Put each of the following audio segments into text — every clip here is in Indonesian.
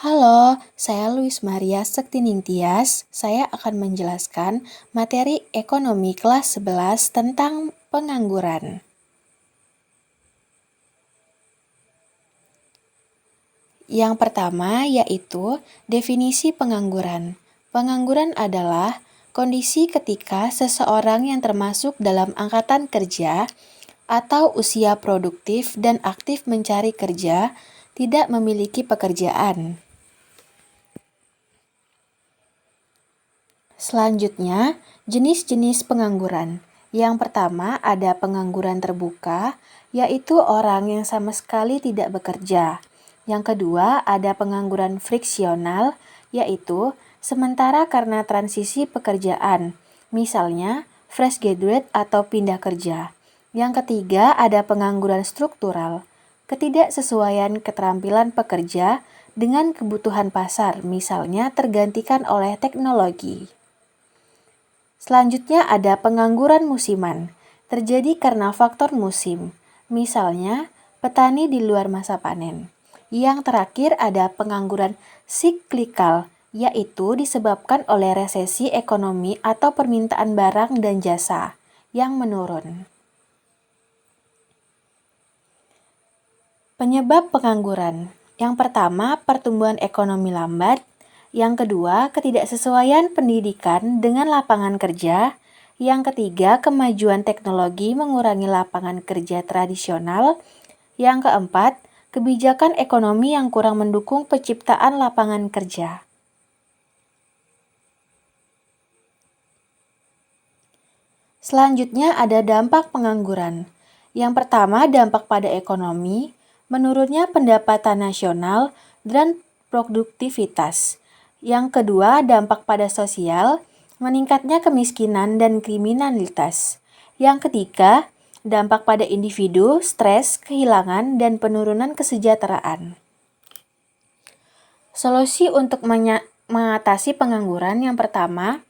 Halo, saya Luis Maria Sektining Tias. Saya akan menjelaskan materi ekonomi kelas 11 tentang pengangguran. Yang pertama yaitu definisi pengangguran. Pengangguran adalah kondisi ketika seseorang yang termasuk dalam angkatan kerja atau usia produktif dan aktif mencari kerja tidak memiliki pekerjaan. Selanjutnya, jenis-jenis pengangguran. Yang pertama ada pengangguran terbuka, yaitu orang yang sama sekali tidak bekerja. Yang kedua ada pengangguran friksional, yaitu sementara karena transisi pekerjaan, misalnya fresh graduate atau pindah kerja. Yang ketiga ada pengangguran struktural, ketidaksesuaian keterampilan pekerja dengan kebutuhan pasar, misalnya tergantikan oleh teknologi. Selanjutnya ada pengangguran musiman, terjadi karena faktor musim, misalnya petani di luar masa panen. Yang terakhir ada pengangguran siklikal, yaitu disebabkan oleh resesi ekonomi atau permintaan barang dan jasa yang menurun. Penyebab pengangguran. Yang pertama, pertumbuhan ekonomi lambat. Yang kedua, ketidaksesuaian pendidikan dengan lapangan kerja. Yang ketiga, kemajuan teknologi mengurangi lapangan kerja tradisional. Yang keempat, kebijakan ekonomi yang kurang mendukung penciptaan lapangan kerja. Selanjutnya ada dampak pengangguran. Yang pertama, dampak pada ekonomi, menurunnya pendapatan nasional dan produktivitas. Yang kedua, dampak pada sosial, meningkatnya kemiskinan dan kriminalitas. Yang ketiga, dampak pada individu, stres, kehilangan, dan penurunan kesejahteraan. Solusi untuk mengatasi pengangguran yang pertama,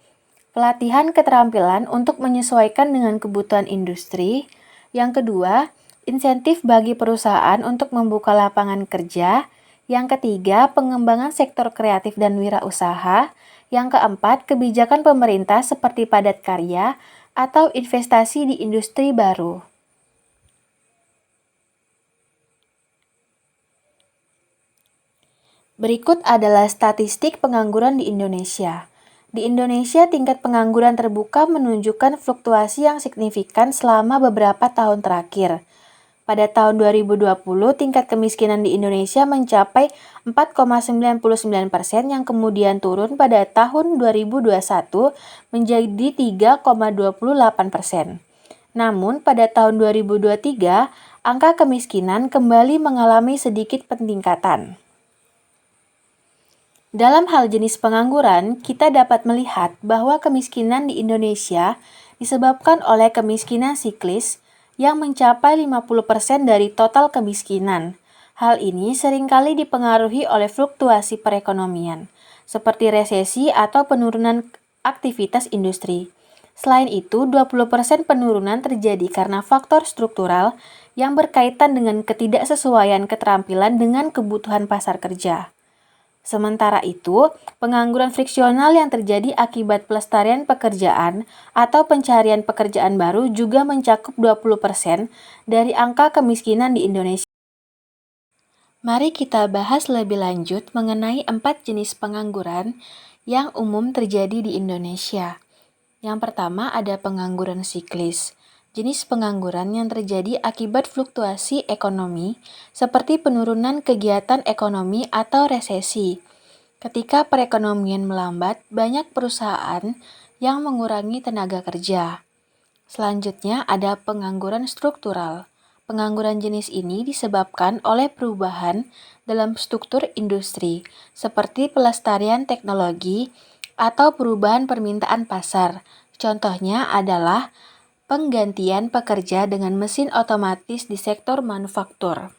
pelatihan keterampilan untuk menyesuaikan dengan kebutuhan industri. Yang kedua, insentif bagi perusahaan untuk membuka lapangan kerja. Yang ketiga, pengembangan sektor kreatif dan wirausaha. Yang keempat, kebijakan pemerintah seperti padat karya atau investasi di industri baru. Berikut adalah statistik pengangguran di Indonesia. Di Indonesia, tingkat pengangguran terbuka menunjukkan fluktuasi yang signifikan selama beberapa tahun terakhir. Pada tahun 2020, tingkat kemiskinan di Indonesia mencapai 4,99% yang kemudian turun pada tahun 2021 menjadi 3,28%. Namun, pada tahun 2023, angka kemiskinan kembali mengalami sedikit peningkatan. Dalam hal jenis pengangguran, kita dapat melihat bahwa kemiskinan di Indonesia disebabkan oleh kemiskinan siklis yang mencapai 50% dari total kemiskinan. Hal ini seringkali dipengaruhi oleh fluktuasi perekonomian, seperti resesi atau penurunan aktivitas industri. Selain itu, 20% penurunan terjadi karena faktor struktural yang berkaitan dengan ketidaksesuaian keterampilan dengan kebutuhan pasar kerja. Sementara itu, pengangguran friksional yang terjadi akibat pelestarian pekerjaan atau pencarian pekerjaan baru juga mencakup 20% dari angka kemiskinan di Indonesia. Mari kita bahas lebih lanjut mengenai 4 jenis pengangguran yang umum terjadi di Indonesia. Yang pertama ada pengangguran siklis. Jenis pengangguran yang terjadi akibat fluktuasi ekonomi seperti penurunan kegiatan ekonomi atau resesi. Ketika perekonomian melambat, banyak perusahaan yang mengurangi tenaga kerja. Selanjutnya ada pengangguran struktural. Pengangguran jenis ini disebabkan oleh perubahan dalam struktur industri, seperti pelestarian teknologi atau perubahan permintaan pasar. Contohnya adalah penggantian pekerja dengan mesin otomatis di sektor manufaktur.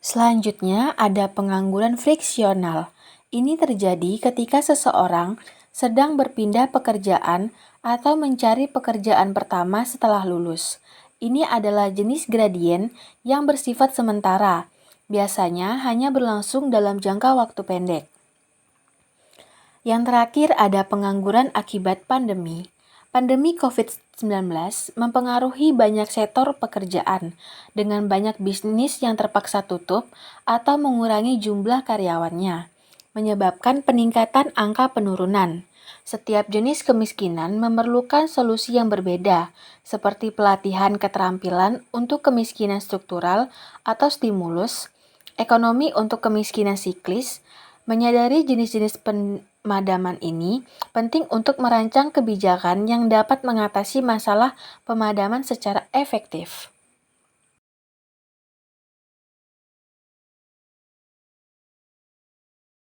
Selanjutnya ada pengangguran friksional. Ini terjadi ketika seseorang sedang berpindah pekerjaan atau mencari pekerjaan pertama setelah lulus. Ini adalah jenis gradien yang bersifat sementara. biasanya hanya berlangsung dalam jangka waktu pendek. Yang terakhir ada pengangguran akibat pandemi. Pandemi COVID-19 mempengaruhi banyak sektor pekerjaan, dengan banyak bisnis yang terpaksa tutup atau mengurangi jumlah karyawannya, menyebabkan peningkatan angka penurunan. Setiap jenis kemiskinan memerlukan solusi yang berbeda, seperti pelatihan keterampilan untuk kemiskinan struktural atau stimulus, ekonomi untuk kemiskinan siklis. Menyadari jenis-jenis pemadaman ini penting untuk merancang kebijakan yang dapat mengatasi masalah pemadaman secara efektif.